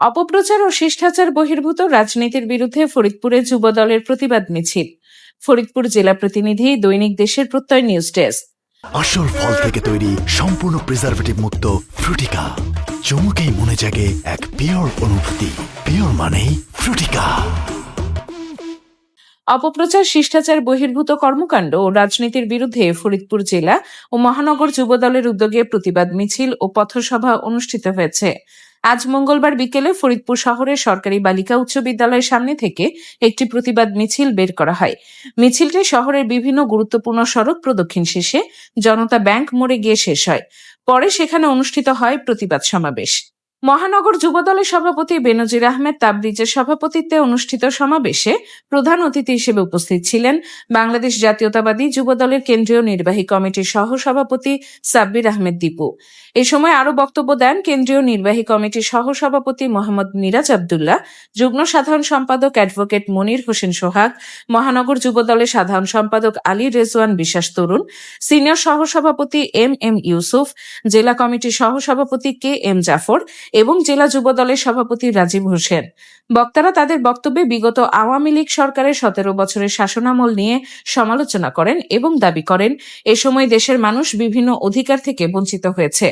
অপপ্রচার ও শিষ্টাচার বহির্ভূত রাজনীতির বিরুদ্ধে ফরিদপুরে যুবদলের প্রতিবাদ মিছিল। ফরিদপুর জেলা প্রতিনিধি, দৈনিক দেশের প্রত্যয় নিউজ ডেস্ক। আসল ফল থেকে তৈরি, সম্পূর্ণ প্রিজারভেটিভ মুক্ত ফ্রুটিকা। চমকেই মনে জাগে এক পিওর অনুভূতি। পিওর মানেই ফ্রুটিকা। অপপ্রচার, শিষ্টাচার বহির্ভূত কর্মকাণ্ড ও রাজনীতির বিরুদ্ধে ফরিদপুর জেলা ও মহানগর যুবদলের উদ্যোগে প্রতিবাদ মিছিল ও পথসভা অনুষ্ঠিত হয়েছে। আজ মঙ্গলবার বিকেলে ফরিদপুর শহরের সরকারি বালিকা উচ্চ বিদ্যালয়ের সামনে থেকে একটি প্রতিবাদ মিছিল বের করা হয়। মিছিলটি শহরের বিভিন্ন গুরুত্বপূর্ণ সড়ক প্রদক্ষিণ শেষে জনতা ব্যাংক মোড়ে গিয়ে শেষ হয়। পরে সেখানে অনুষ্ঠিত হয় প্রতিবাদ সমাবেশ। মহানগর যুবদলের সভাপতি বেনজির আহমেদ তাবরিজের সভাপতিত্বে অনুষ্ঠিত সমাবেশে প্রধান অতিথি হিসেবে উপস্থিত ছিলেন বাংলাদেশ জাতীয়তাবাদী যুবদলের কেন্দ্রীয় নির্বাহী কমিটির সহসভাপতি সাব্বির আহমেদ দীপু। এ সময় আরও বক্তব্য দেন কেন্দ্রীয় নির্বাহী কমিটির সহসভাপতি মোহাম্মদ মিরাজ আব্দুল্লাহ, যুগ্ম সাধারণ সম্পাদক অ্যাডভোকেট মনির হোসেন সোহাগ, মহানগর যুবদলের সাধারণ সম্পাদক আলী রেজওয়ান বিশ্বাস তরুণ, সিনিয়র সহসভাপতি এম ইউসুফ, জেলা কমিটির সহসভাপতি KM জাফর এবং জেলা যুবদলের সভাপতি রাজীব হোসেন। বক্তারা তাদের বক্তব্যে বিগত আওয়ামী লীগ সরকারের 17 বছরের শাসনামল নিয়ে সমালোচনা করেন এবং দাবি করেন এ সময় দেশের মানুষ বিভিন্ন অধিকার থেকে বঞ্চিত হয়েছে।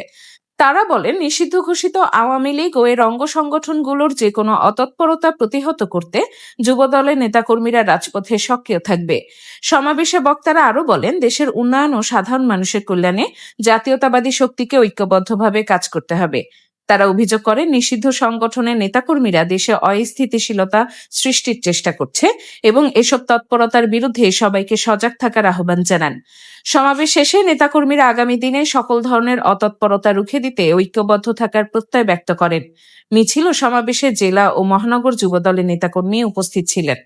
তারা বলেন, নিষিদ্ধ ঘোষিত আওয়ামী লীগ ও এর অঙ্গ সংগঠনগুলোর যে কোনো অতৎপরতা প্রতিহত করতে যুবদলের নেতাকর্মীরা রাজপথে সক্রিয় থাকবে। সমাবেশে বক্তারা আরও বলেন, দেশের উন্নয়ন ও সাধারণ মানুষের কল্যাণে জাতীয়তাবাদী শক্তিকে ঐক্যবদ্ধভাবে কাজ করতে হবে। তারা অভিযোগ করেন, নিষিদ্ধ সংগঠনের নেতাকর্মীরা দেশে অস্থিতিশীলতা সৃষ্টির চেষ্টা করছে এবং এসব তৎপরতার বিরুদ্ধে সবাইকে সজাগ থাকার আহ্বান জানান। সমাবেশ শেষে নেতাকর্মীরা আগামী দিনে সকল ধরনের অতৎপরতা রুখে দিতে ঐক্যবদ্ধ থাকার প্রত্যয় ব্যক্ত করেন। মিছিল ও সমাবেশে জেলা ও মহানগর যুবদলের নেতাকর্মী উপস্থিত ছিলেন।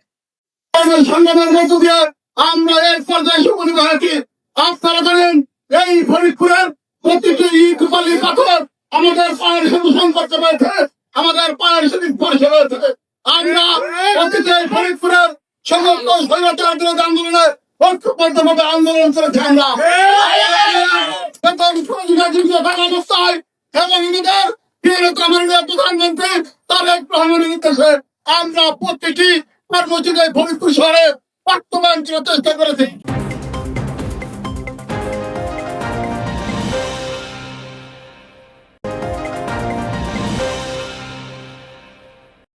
আমরা এক পর্যায়ে উপনীত হয়েছি। আপনারা জানেন, এই ফরিদপুরের প্রতিটি ইট বালি পাথর আমাদের পায়ের দূষণ করতে পেরেছে, আমাদের পায়ের স্পর্শ হয়েছে। আমরা অতীতে ফরিদপুরের সমস্ত স্বৈরাচার বিরোধী আন্দোলনে ঐক্যবদ্ধভাবে আন্দোলন করেছি। আমরা অবস্থায় এবং আমাদের প্রধানমন্ত্রী তারেক রহমানের নির্দেশে আমরা প্রতিটি কর্মসূচি ফরিদপুর শহরে বাস্তবায়ন চেষ্টা করেছি।